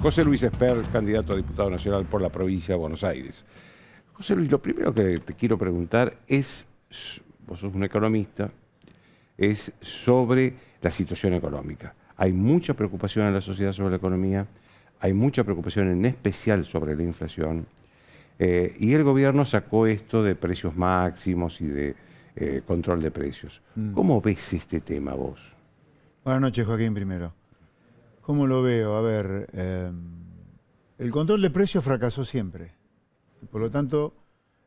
José Luis Espert, candidato a diputado nacional por la provincia de Buenos Aires. José Luis, lo primero que te quiero preguntar es, vos sos un economista, es sobre la situación económica. Hay mucha preocupación en la sociedad sobre la economía, hay mucha preocupación en especial sobre la inflación, y el gobierno sacó esto de precios máximos y de control de precios. ¿Cómo ves este tema vos? Buenas noches, Joaquín, primero. ¿Cómo lo veo? A ver, el control de precios fracasó siempre. Por lo tanto,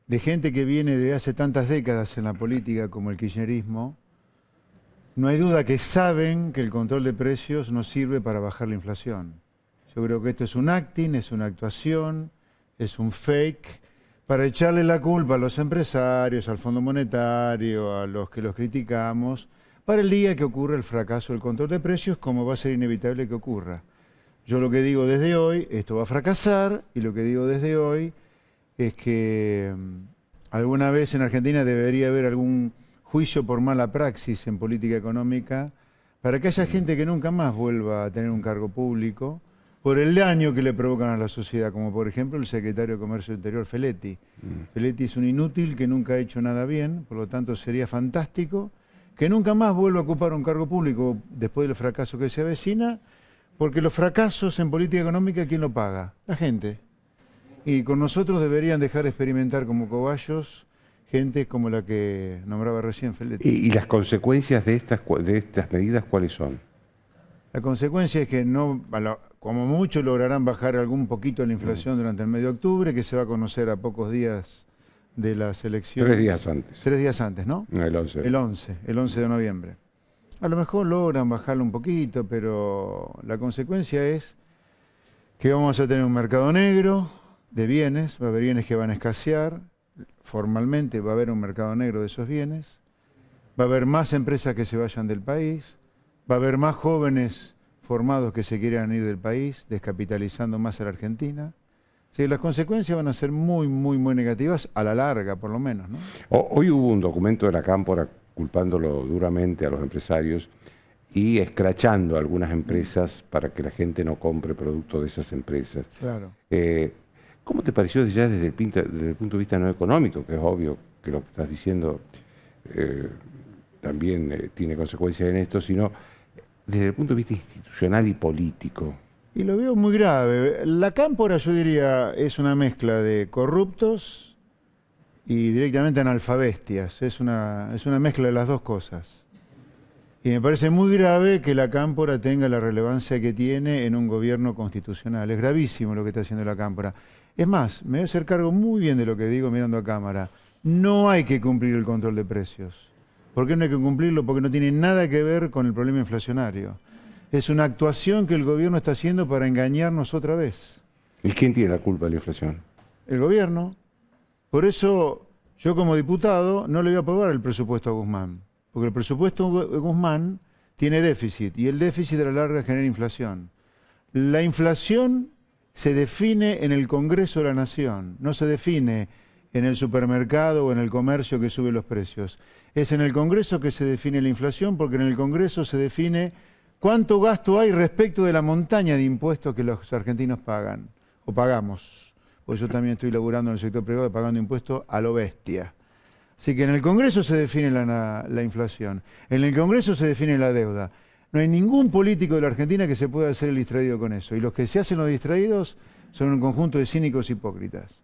de gente que viene de hace tantas décadas en la política como el kirchnerismo, no hay duda que saben que el control de precios no sirve para bajar la inflación. Yo creo que esto es un acting, es una actuación, es un fake, para echarle la culpa a los empresarios, al Fondo Monetario, a los que los criticamos, para el día que ocurra el fracaso del control de precios, como va a ser inevitable que ocurra. Yo lo que digo desde hoy, esto va a fracasar, y lo que digo desde hoy es que alguna vez en Argentina debería haber algún juicio por mala praxis en política económica para que haya gente que nunca más vuelva a tener un cargo público por el daño que le provocan a la sociedad, como por ejemplo el secretario de Comercio Interior, Feletti. Feletti es un inútil que nunca ha hecho nada bien, por lo tanto sería fantástico que nunca más vuelva a ocupar un cargo público después del fracaso que se avecina, porque los fracasos en política económica, ¿quién lo paga? La gente. Y con nosotros deberían dejar de experimentar como cobayos gente como la que nombraba recién Feletti. ¿Y las consecuencias de estas medidas cuáles son? La consecuencia es que no, como mucho lograrán bajar algún poquito la inflación durante el mes de octubre, que se va a conocer a pocos días de las elecciones. 3 días antes. 3 días antes, ¿no? El 11. El 11 de noviembre. A lo mejor logran bajarlo un poquito, pero la consecuencia es que vamos a tener un mercado negro de bienes, va a haber bienes que van a escasear, formalmente va a haber un mercado negro de esos bienes, va a haber más empresas que se vayan del país, va a haber más jóvenes formados que se quieran ir del país, descapitalizando más a la Argentina. Sí, las consecuencias van a ser muy negativas, a la larga por lo menos, ¿no? Hoy hubo un documento de la Cámpora culpándolo duramente a los empresarios y escrachando a algunas empresas para que la gente no compre productos de esas empresas. Claro. ¿Cómo te pareció ya desde el punto de vista no económico, que es obvio que lo que estás diciendo también tiene consecuencias en esto, sino desde el punto de vista institucional y político? Y lo veo muy grave. La Cámpora, yo diría, es una mezcla de corruptos y directamente analfabestias. Es una mezcla de las dos cosas. Y me parece muy grave que la Cámpora tenga la relevancia que tiene en un gobierno constitucional. Es gravísimo lo que está haciendo la Cámpora. Es más, me voy a hacer cargo muy bien de lo que digo mirando a cámara. No hay que cumplir el control de precios. ¿Por qué no hay que cumplirlo? Porque no tiene nada que ver con el problema inflacionario. Es una actuación que el gobierno está haciendo para engañarnos otra vez. ¿Y quién tiene la culpa de la inflación? El gobierno. Por eso yo como diputado no le voy a aprobar el presupuesto a Guzmán. Porque el presupuesto de Guzmán tiene déficit y el déficit a la larga genera inflación. La inflación se define en el Congreso de la Nación, no se define en el supermercado o en el comercio que sube los precios. Es en el Congreso que se define la inflación, porque en el Congreso se define cuánto gasto hay respecto de la montaña de impuestos que los argentinos pagan, o pagamos. Porque yo también estoy laburando en el sector privado pagando impuestos a lo bestia. Así que en el Congreso se define la inflación, en el Congreso se define la deuda. No hay ningún político de la Argentina que se pueda hacer el distraído con eso. Y los que se hacen los distraídos son un conjunto de cínicos hipócritas.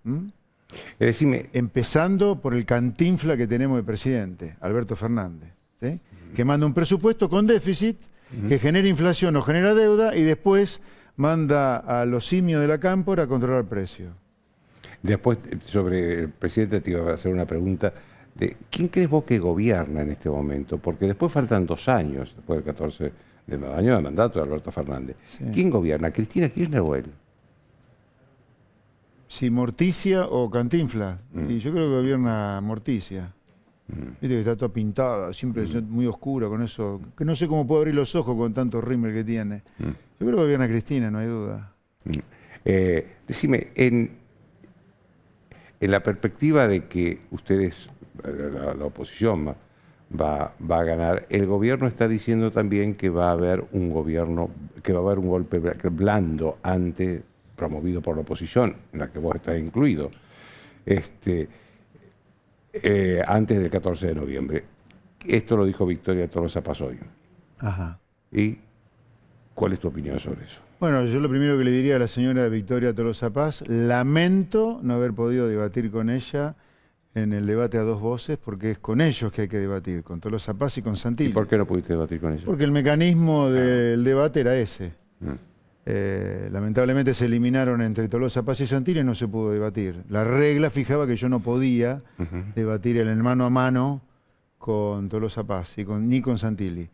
Decime, empezando por el cantinfla que tenemos de presidente, Alberto Fernández, ¿sí? Que manda un presupuesto con déficit, que genera inflación o genera deuda y después manda a los simios de la Cámpora a controlar el precio. después sobre el presidente te iba a hacer una pregunta de ¿quién crees vos que gobierna en este momento? Porque después faltan 2 años, después del 14 del año de mandato de Alberto Fernández. Sí. ¿Quién gobierna? ¿Cristina Kirchner o él? Si Morticia o Cantinflas. Y yo creo que gobierna Morticia. Viste que está toda pintada, siempre muy oscura con eso. Que no sé cómo puede abrir los ojos con tanto rímel que tiene. Yo creo que gobierna Cristina, no hay duda. Decime, en la perspectiva de que ustedes, la oposición va a ganar. El gobierno está diciendo también que va a haber un gobierno, que va a haber un golpe blando promovido por la oposición, en la que vos estás incluido, antes del 14 de noviembre. Esto lo dijo Victoria Tolosa Paz hoy. Ajá. ¿Y cuál es tu opinión sobre eso? Bueno, yo lo primero que le diría a la señora Victoria Tolosa Paz, lamento no haber podido debatir con ella en el debate a dos voces, porque es con ellos que hay que debatir, con Tolosa Paz y con Santilli. ¿Y por qué no pudiste debatir con ellos? Porque el mecanismo del debate era ese. Lamentablemente se eliminaron entre Tolosa Paz y Santilli y no se pudo debatir. La regla fijaba que yo no podía debatir en el mano a mano con Tolosa Paz ni con Santilli.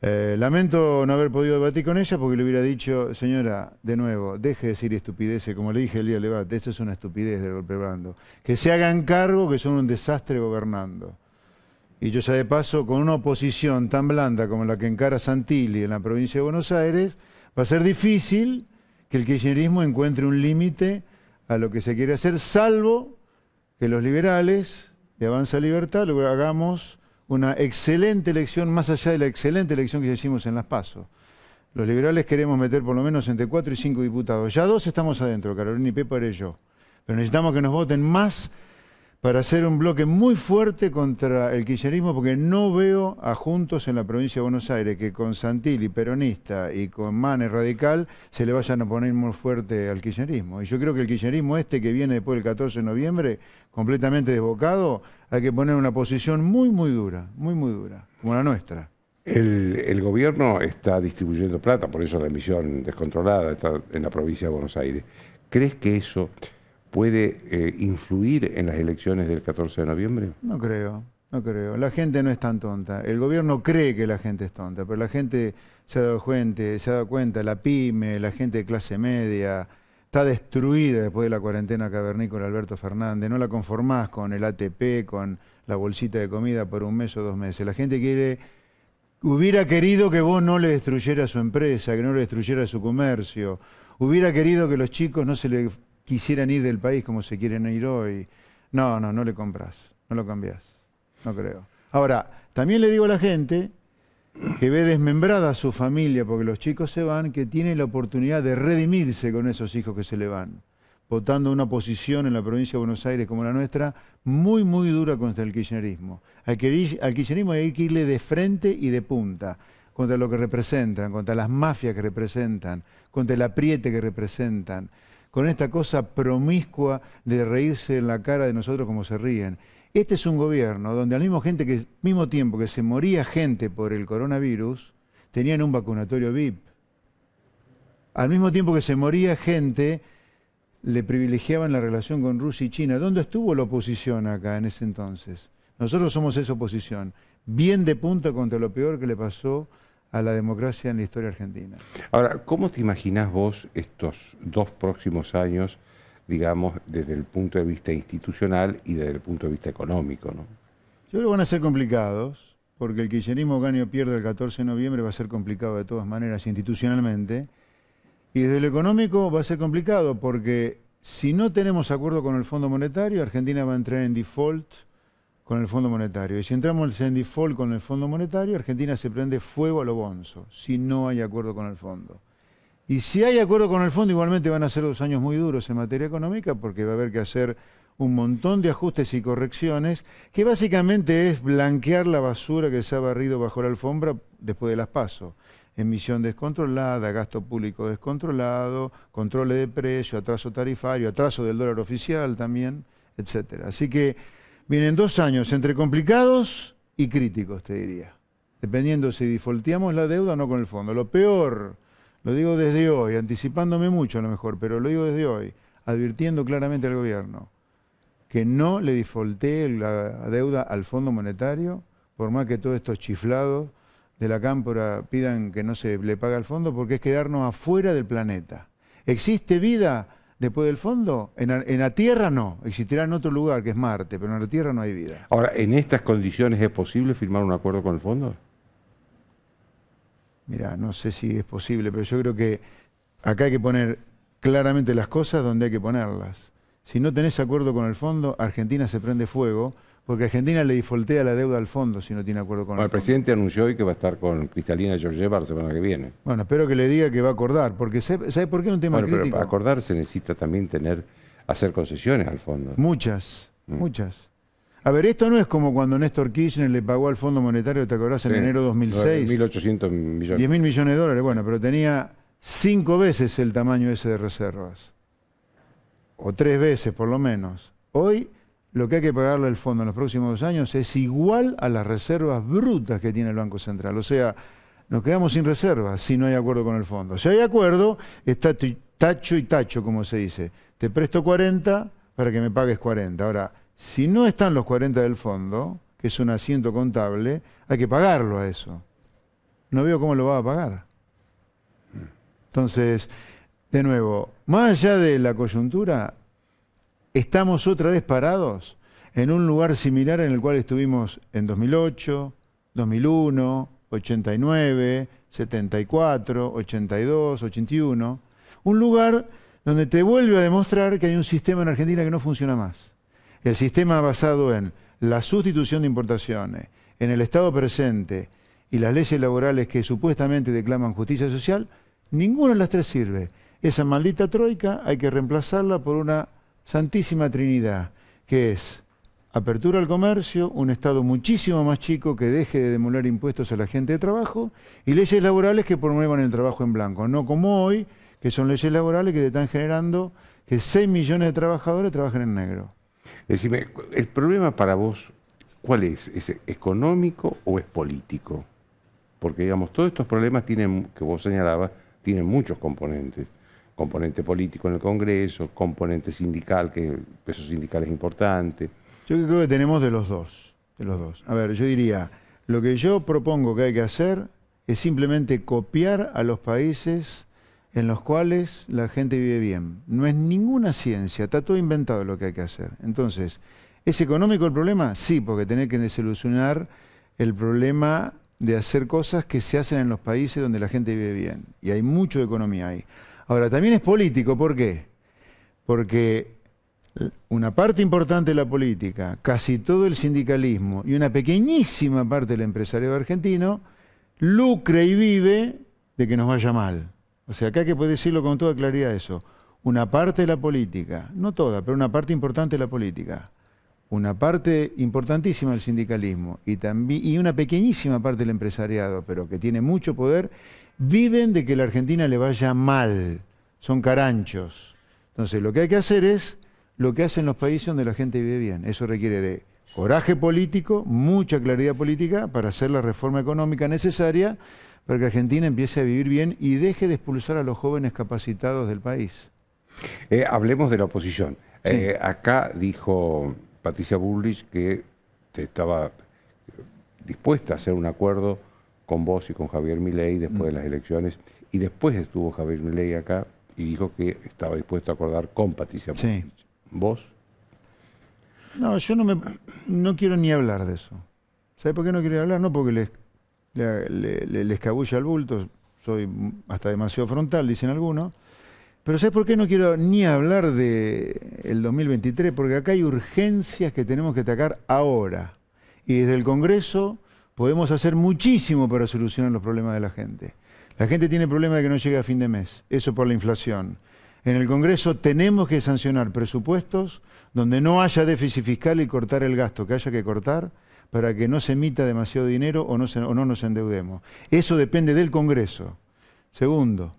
Lamento no haber podido debatir con ella porque le hubiera dicho, señora, de nuevo, deje de decir estupideces, como le dije el día del debate, esto es una estupidez del golpe blando. Que se hagan cargo que son un desastre gobernando. Y yo ya de paso, con una oposición tan blanda como la que encara Santilli en la provincia de Buenos Aires, va a ser difícil que el kirchnerismo encuentre un límite a lo que se quiere hacer, salvo que los liberales de Avanza Libertad lo hagamos una excelente elección, más allá de la excelente elección que hicimos en las PASO. Los liberales queremos meter por lo menos entre 4 y 5 diputados. Ya 2 estamos adentro, Carolina y Pepa y yo. Pero necesitamos que nos voten más para hacer un bloque muy fuerte contra el kirchnerismo, porque no veo a Juntos en la provincia de Buenos Aires que con Santilli, peronista, y con Manes, radical, se le vayan a poner muy fuerte al kirchnerismo. Y yo creo que el kirchnerismo que viene después del 14 de noviembre, completamente desbocado, hay que poner una posición muy dura, muy dura, como la nuestra. El gobierno está distribuyendo plata, por eso la emisión descontrolada está en la provincia de Buenos Aires. ¿Crees que eso puede influir en las elecciones del 14 de noviembre? No creo. La gente no es tan tonta. El gobierno cree que la gente es tonta, pero la gente se ha dado cuenta, la pyme, la gente de clase media, está destruida después de la cuarentena cavernícola Alberto Fernández. No la conformás con el ATP, con la bolsita de comida por un mes o 2 meses. La gente hubiera querido que vos no le destruyeras su empresa, que no le destruyeras su comercio. Hubiera querido que los chicos no se le quisieran ir del país como se quieren ir hoy. No le compras, no lo cambiás. No creo. Ahora, también le digo a la gente que ve desmembrada a su familia porque los chicos se van, que tiene la oportunidad de redimirse con esos hijos que se le van, votando una posición en la provincia de Buenos Aires como la nuestra, muy dura contra el kirchnerismo. Al kirchnerismo hay que irle de frente y de punta, contra lo que representan, contra las mafias que representan, contra el apriete que representan, con esta cosa promiscua de reírse en la cara de nosotros como se ríen. Este es un gobierno donde al mismo tiempo que se moría gente por el coronavirus, tenían un vacunatorio VIP. Al mismo tiempo que se moría gente, le privilegiaban la relación con Rusia y China. ¿Dónde estuvo la oposición acá en ese entonces? Nosotros somos esa oposición, bien de punta contra lo peor que le pasó a la democracia en la historia argentina. Ahora, ¿cómo te imaginás vos estos 2 próximos años, digamos, desde el punto de vista institucional y desde el punto de vista económico, ¿no? Yo creo que van a ser complicados, porque el kirchnerismo gane o pierda el 14 de noviembre va a ser complicado de todas maneras institucionalmente. Y desde lo económico va a ser complicado, porque si no tenemos acuerdo con el Fondo Monetario, Argentina va a entrar en default con el Fondo Monetario. Y si entramos en default con el Fondo Monetario, Argentina se prende fuego a lo bonzo, si no hay acuerdo con el Fondo. Y si hay acuerdo con el Fondo, igualmente van a ser 2 años muy duros en materia económica, porque va a haber que hacer un montón de ajustes y correcciones, que básicamente es blanquear la basura que se ha barrido bajo la alfombra después de las PASO. Emisión descontrolada, gasto público descontrolado, controles de precio, atraso tarifario, atraso del dólar oficial también, etcétera. Así que vienen 2 años entre complicados y críticos, te diría, dependiendo si defaulteamos la deuda o no con el Fondo. Lo peor, lo digo desde hoy, anticipándome mucho a lo mejor, pero lo digo desde hoy, advirtiendo claramente al gobierno que no le defaultee la deuda al Fondo Monetario, por más que todos estos chiflados de la cámpora pidan que no se le pague al Fondo, porque es quedarnos afuera del planeta. ¿Existe vida después del Fondo? En la Tierra no, existirá en otro lugar que es Marte, pero en la Tierra no hay vida. Ahora, ¿en estas condiciones es posible firmar un acuerdo con el Fondo? Mirá, no sé si es posible, pero yo creo que acá hay que poner claramente las cosas donde hay que ponerlas. Si no tenés acuerdo con el Fondo, Argentina se prende fuego, porque Argentina le defaultea la deuda al fondo si no tiene acuerdo con Bueno, el el fondo. presidente anunció hoy que va a estar con Cristalina Georgieva la semana que viene. Bueno, espero que le diga que va a acordar, porque ¿sabe por qué es un tema Bueno, pero crítico? para acordar se necesita también hacer concesiones al fondo. Muchas, muchas. A ver, esto no es como cuando Néstor Kirchner le pagó al Fondo Monetario, ¿te acordás? En Sí, enero de 2006. 1.800 millones. 10.000 millones de dólares, bueno, pero tenía 5 veces el tamaño ese de reservas. O 3 veces, por lo menos. Hoy, lo que hay que pagarle al fondo en los próximos 2 años es igual a las reservas brutas que tiene el Banco Central. O sea, nos quedamos sin reservas si no hay acuerdo con el fondo. Si hay acuerdo, está tacho y tacho, como se dice. Te presto 40 para que me pagues 40. Ahora, si no están los 40 del fondo, que es un asiento contable, hay que pagarlo a eso. No veo cómo lo va a pagar. Entonces, de nuevo, más allá de la coyuntura, estamos otra vez parados en un lugar similar en el cual estuvimos en 2008, 2001, 89, 74, 82, 81. Un lugar donde te vuelve a demostrar que hay un sistema en Argentina que no funciona más. El sistema basado en la sustitución de importaciones, en el Estado presente y las leyes laborales que supuestamente declaman justicia social, ninguna de las tres sirve. Esa maldita troika hay que reemplazarla por una santísima trinidad, que es apertura al comercio, un Estado muchísimo más chico que deje de demoler impuestos a la gente de trabajo y leyes laborales que promuevan el trabajo en blanco, no como hoy, que son leyes laborales que te están generando que 6 millones de trabajadores trabajen en negro. Decime, ¿el problema para vos cuál es? ¿Es económico o es político? Porque, digamos, todos estos problemas tienen, que vos señalabas, tienen muchos componentes. Componente político en el Congreso, componente sindical, que el peso sindical es importante. Yo creo que tenemos de los dos. A ver, yo diría, lo que yo propongo que hay que hacer es simplemente copiar a los países en los cuales la gente vive bien. No es ninguna ciencia, está todo inventado lo que hay que hacer. Entonces, ¿es económico el problema? Sí, porque tenés que solucionar el problema de hacer cosas que se hacen en los países donde la gente vive bien. Y hay mucho de economía ahí. Ahora, también es político, ¿por qué? Porque una parte importante de la política, casi todo el sindicalismo y una pequeñísima parte del empresariado argentino lucra y vive de que nos vaya mal. O sea, acá hay que poder decirlo con toda claridad eso. Una parte de la política, no toda, pero una parte importante de la política, una parte importantísima del sindicalismo y una pequeñísima parte del empresariado, pero que tiene mucho poder, viven de que la Argentina le vaya mal. Son caranchos. Entonces, lo que hay que hacer es lo que hacen los países donde la gente vive bien. Eso requiere de coraje político, mucha claridad política para hacer la reforma económica necesaria para que Argentina empiece a vivir bien y deje de expulsar a los jóvenes capacitados del país. Hablemos de la oposición. Sí. Acá dijo Patricia Bullrich que estaba dispuesta a hacer un acuerdo con vos y con Javier Milei después de las elecciones, y después estuvo Javier Milei acá y dijo que estaba dispuesto a acordar con Patricia Bullrich. Sí. ¿Vos? No, yo no quiero ni hablar de eso. ¿Sabe por qué no quiero hablar? No porque le escabulla al bulto, soy hasta demasiado frontal, dicen algunos. Pero ¿sabes por qué no quiero ni hablar del 2023? Porque acá hay urgencias que tenemos que atacar ahora. Y desde el Congreso podemos hacer muchísimo para solucionar los problemas de la gente. La gente tiene problemas de que no llegue a fin de mes, eso por la inflación. En el Congreso tenemos que sancionar presupuestos donde no haya déficit fiscal y cortar el gasto que haya que cortar para que no se emita demasiado dinero o no nos endeudemos. Eso depende del Congreso. Segundo,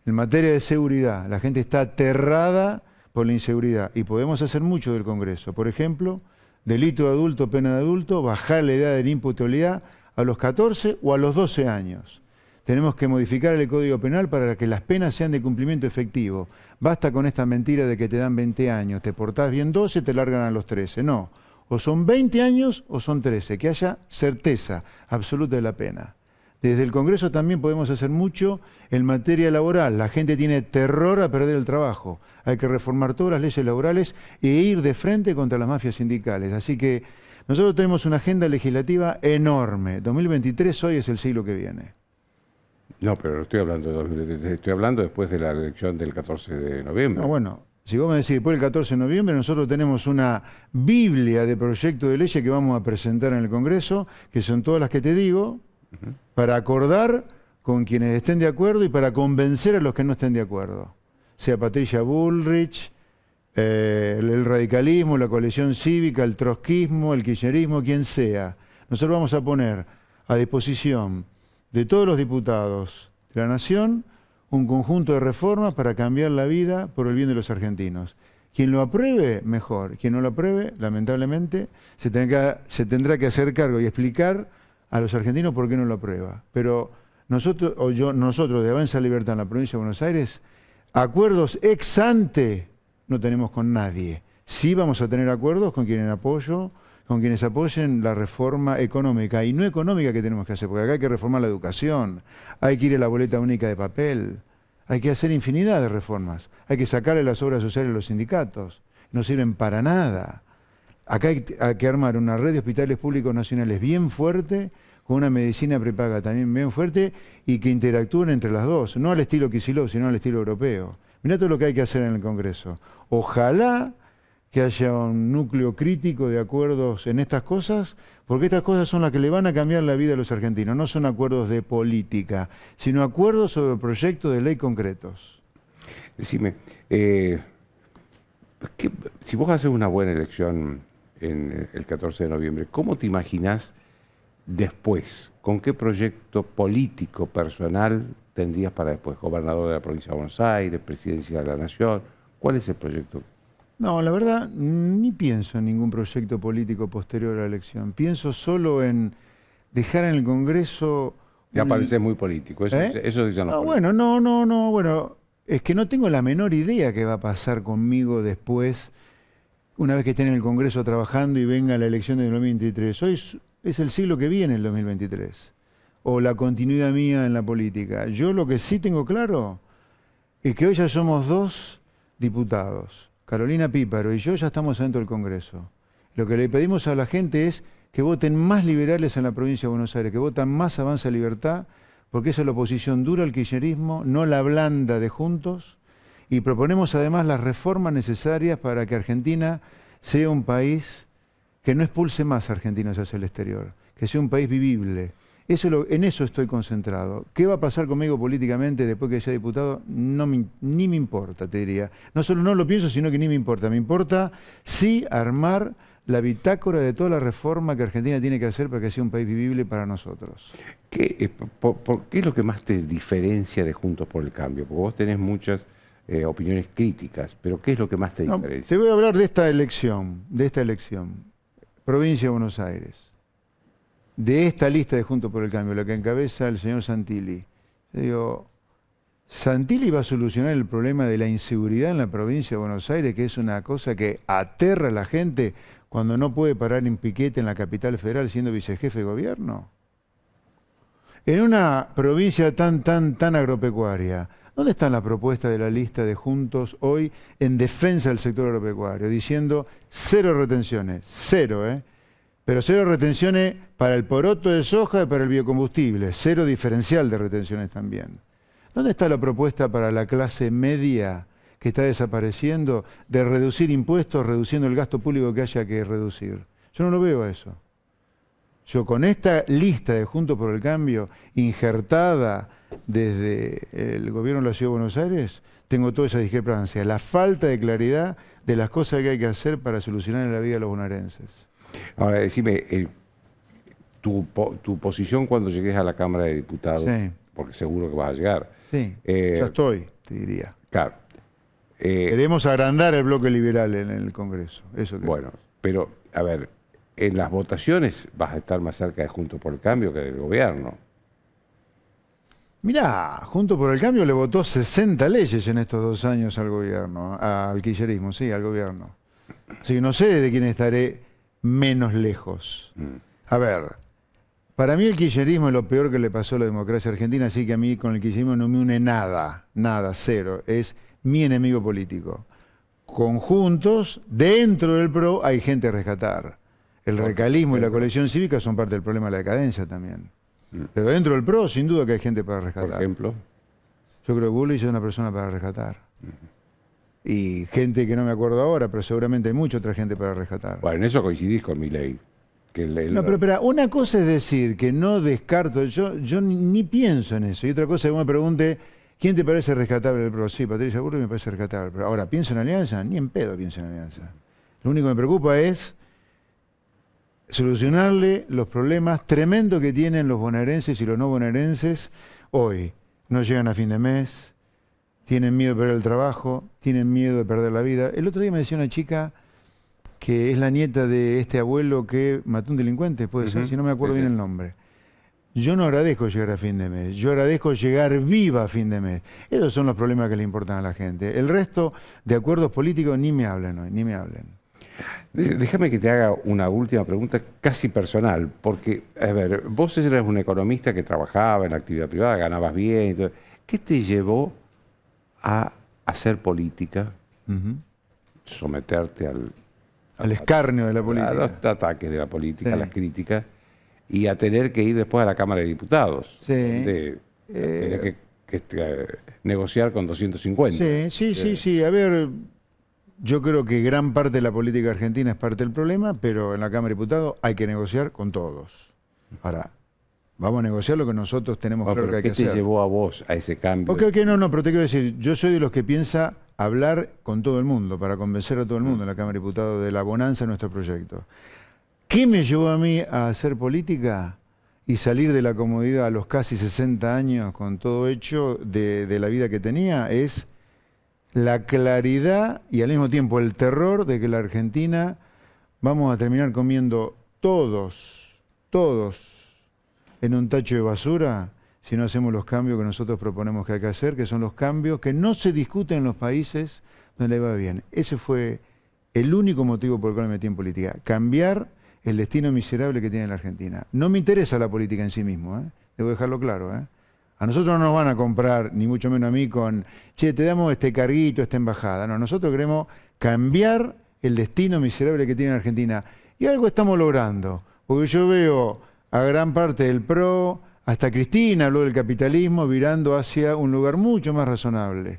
en materia de seguridad, la gente está aterrada por la inseguridad y podemos hacer mucho del Congreso. Por ejemplo, delito de adulto, pena de adulto, bajar la edad de la imputabilidad a los 14 o a los 12 años. Tenemos que modificar el Código Penal para que las penas sean de cumplimiento efectivo. Basta con esta mentira de que te dan 20 años, te portás bien 12, te largan a los 13. No, o son 20 años o son 13, que haya certeza absoluta de la pena. Desde el Congreso también podemos hacer mucho en materia laboral. La gente tiene terror a perder el trabajo. Hay que reformar todas las leyes laborales e ir de frente contra las mafias sindicales. Así que nosotros tenemos una agenda legislativa enorme. 2023 hoy es el siglo que viene. No, pero no estoy hablando de 2023, estoy hablando después de la elección del 14 de noviembre. No, bueno, Si vos me decís, después del 14 de noviembre, nosotros tenemos una biblia de proyectos de leyes que vamos a presentar en el Congreso, que son todas las que te digo, para acordar con quienes estén de acuerdo y para convencer a los que no estén de acuerdo. Sea Patricia Bullrich, el radicalismo, la coalición cívica, el trotskismo, el kirchnerismo, quien sea. Nosotros vamos a poner a disposición de todos los diputados de la Nación un conjunto de reformas para cambiar la vida por el bien de los argentinos. Quien lo apruebe, mejor. Quien no lo apruebe, lamentablemente, se tendrá que hacer cargo y explicar a los argentinos por qué no lo aprueba. Pero nosotros de Avanza Libertad en la provincia de Buenos Aires, acuerdos ex ante no tenemos con nadie. Sí vamos a tener acuerdos con quienes apoyen la reforma económica y no económica que tenemos que hacer, porque acá hay que reformar la educación, hay que ir a la boleta única de papel, hay que hacer infinidad de reformas, hay que sacarle las obras sociales a los sindicatos, no sirven para nada. Acá hay que armar una red de hospitales públicos nacionales bien fuerte, con una medicina prepaga también bien fuerte y que interactúen entre las dos, no al estilo Kicillof, sino al estilo europeo. Mirá todo lo que hay que hacer en el Congreso. Ojalá que haya un núcleo crítico de acuerdos en estas cosas, porque estas cosas son las que le van a cambiar la vida a los argentinos. No son acuerdos de política, sino acuerdos sobre proyectos de ley concretos. Decime, si vos haces una buena elección en el 14 de noviembre, ¿cómo te imaginás después? ¿Con qué proyecto político, personal tendrías para después? ¿Gobernador de la provincia de Buenos Aires, presidencia de la Nación? ¿Cuál es el proyecto? No, la verdad, ni pienso en ningún proyecto político posterior a la elección. Pienso solo en dejar en el Congreso... Ya parece muy político, eso dicen los políticos. Bueno, es que no tengo la menor idea qué va a pasar conmigo después, una vez que esté en el Congreso trabajando y venga la elección del 2023. Hoy es el siglo que viene, el 2023, o la continuidad mía en la política. Yo lo que sí tengo claro es que hoy ya somos 2 diputados. Carolina Píparo y yo ya estamos dentro del Congreso. Lo que le pedimos a la gente es que voten más liberales en la provincia de Buenos Aires, que voten más Avanza Libertad, porque esa es la oposición dura al kirchnerismo, no la blanda de Juntos, y proponemos además las reformas necesarias para que Argentina sea un país que no expulse más argentinos hacia el exterior, que sea un país vivible. En eso estoy concentrado. ¿Qué va a pasar conmigo políticamente después que sea diputado? Ni me importa, te diría. No solo no lo pienso, sino que ni me importa. Me importa sí armar la bitácora de toda la reforma que Argentina tiene que hacer para que sea un país vivible para nosotros. ¿Qué es lo que más te diferencia de Juntos por el Cambio? Porque vos tenés muchas opiniones críticas, pero ¿qué es lo que más te diferencia? Te voy a hablar de esta elección, provincia de Buenos Aires. De esta lista de Juntos por el Cambio, la que encabeza el señor Santilli. Yo digo, Santilli va a solucionar el problema de la inseguridad en la provincia de Buenos Aires, que es una cosa que aterra a la gente cuando no puede parar en piquete en la capital federal siendo vicejefe de gobierno. En una provincia tan agropecuaria, ¿dónde está la propuesta de la lista de Juntos hoy en defensa del sector agropecuario? Diciendo 0 retenciones, 0, pero 0 retenciones para el poroto de soja y para el biocombustible, 0 diferencial de retenciones también. ¿Dónde está la propuesta para la clase media que está desapareciendo de reducir impuestos, reduciendo el gasto público que haya que reducir? Yo no lo veo eso. Yo con esta lista de Juntos por el Cambio, injertada desde el gobierno de la Ciudad de Buenos Aires, tengo toda esa discrepancia, la falta de claridad de las cosas que hay que hacer para solucionar la vida de los bonaerenses. Ahora, decime, tu posición cuando llegues a la Cámara de Diputados, sí, porque seguro que vas a llegar. Sí, ya estoy, te diría. Claro. Queremos agrandar el bloque liberal en el Congreso. Eso bueno, pero, a ver, en las votaciones vas a estar más cerca de Juntos por el Cambio que del gobierno. Mirá, Juntos por el Cambio le votó 60 leyes en estos 2 años al gobierno, al kirchnerismo, sí, al gobierno. Así que no sé de quién estaré menos lejos. A ver, para mí el kirchnerismo es lo peor que le pasó a la democracia argentina, así que a mí con el kirchnerismo no me une nada, 0. Es mi enemigo político. Conjuntos, dentro del PRO hay gente a rescatar. El radicalismo y la coalición cívica son parte del problema de la decadencia también. Pero dentro del PRO, sin duda que hay gente para rescatar. Por ejemplo. Yo creo que Bullrich es una persona para rescatar. y gente que no me acuerdo ahora, pero seguramente hay mucha otra gente para rescatar. Bueno, en eso coincidís con Milei. No, pero espera, una cosa es decir que no descarto, yo ni pienso en eso, y otra cosa es que vos me pregunte, ¿quién te parece rescatable del PRO? Sí, Patricia Bullrich me parece rescatable. Pero ahora, ¿pienso en Alianza? Ni en pedo pienso en Alianza. Lo único que me preocupa es solucionarle los problemas tremendos que tienen los bonaerenses y los no bonaerenses hoy. No llegan a fin de mes, tienen miedo de perder el trabajo, tienen miedo de perder la vida. El otro día me decía una chica que es la nieta de este abuelo que mató a un delincuente, puede ser, si no me acuerdo bien el nombre. Yo no agradezco llegar a fin de mes, yo agradezco llegar viva a fin de mes. Esos son los problemas que le importan a la gente. El resto de acuerdos políticos ni me hablen hoy, ni me hablen. Déjame que te haga una última pregunta casi personal, porque, a ver, vos eras un economista que trabajaba en la actividad privada, ganabas bien y todo. ¿Qué te llevó a hacer política, someterte al escarnio de la política, a los ataques de la política, sí, a las críticas, y a tener que ir después a la Cámara de Diputados? Sí. Tener que negociar con 250. Sí. A ver, yo creo que gran parte de la política argentina es parte del problema, pero en la Cámara de Diputados hay que negociar con todos. Ahora, vamos a negociar lo que nosotros tenemos claro que hay que hacer. ¿Qué te llevó a vos a ese cambio? Ok, no, pero te quiero decir, yo soy de los que piensa hablar con todo el mundo, para convencer a todo el mundo en la Cámara de Diputados de la bonanza de nuestro proyecto. ¿Qué me llevó a mí a hacer política y salir de la comodidad a los casi 60 años con todo hecho de la vida que tenía? Es la claridad y al mismo tiempo el terror de que la Argentina vamos a terminar comiendo todos en un tacho de basura si no hacemos los cambios que nosotros proponemos que hay que hacer, que son los cambios que no se discuten en los países donde le va bien. Ese fue el único motivo por el cual me metí en política, cambiar el destino miserable que tiene la Argentina. No me interesa la política en sí mismo, debo dejarlo claro. A nosotros no nos van a comprar, ni mucho menos a mí, con, che, te damos este carguito, esta embajada. No, nosotros queremos cambiar el destino miserable que tiene la Argentina. Y algo estamos logrando, porque yo veo a gran parte del PRO, hasta Cristina habló del capitalismo, virando hacia un lugar mucho más razonable.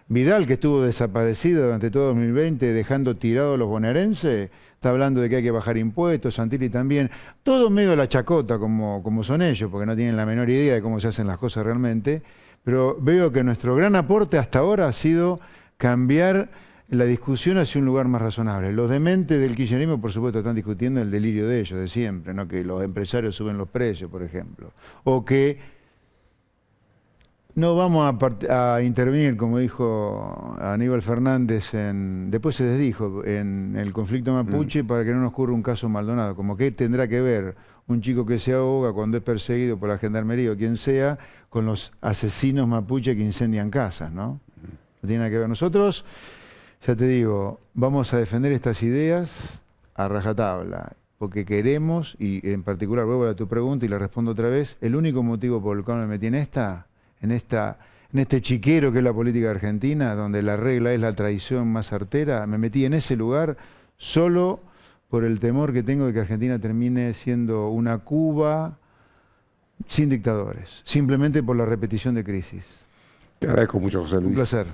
Vidal, que estuvo desaparecido durante todo 2020, dejando tirados a los bonaerenses, está hablando de que hay que bajar impuestos, Santilli también. Todo medio a la chacota, como son ellos, porque no tienen la menor idea de cómo se hacen las cosas realmente. Pero veo que nuestro gran aporte hasta ahora ha sido cambiar la discusión hacia un lugar más razonable. Los dementes del kirchnerismo, por supuesto, están discutiendo el delirio de ellos, de siempre, ¿no? Que los empresarios suben los precios, por ejemplo. O que no vamos a intervenir, como dijo Aníbal Fernández, después se desdijo, en el conflicto mapuche para que no nos ocurra un caso Maldonado. Como que tendrá que ver un chico que se ahoga cuando es perseguido por la gendarmería o quien sea, con los asesinos mapuche que incendian casas, ¿no? No tiene nada que ver. Nosotros, ya te digo, vamos a defender estas ideas a rajatabla, porque queremos, y en particular, vuelvo a tu pregunta y la respondo otra vez, el único motivo por el cual me metí en este chiquero que es la política argentina, donde la regla es la traición más artera, me metí en ese lugar solo por el temor que tengo de que Argentina termine siendo una Cuba sin dictadores, simplemente por la repetición de crisis. Te agradezco mucho, José Luis. Un placer.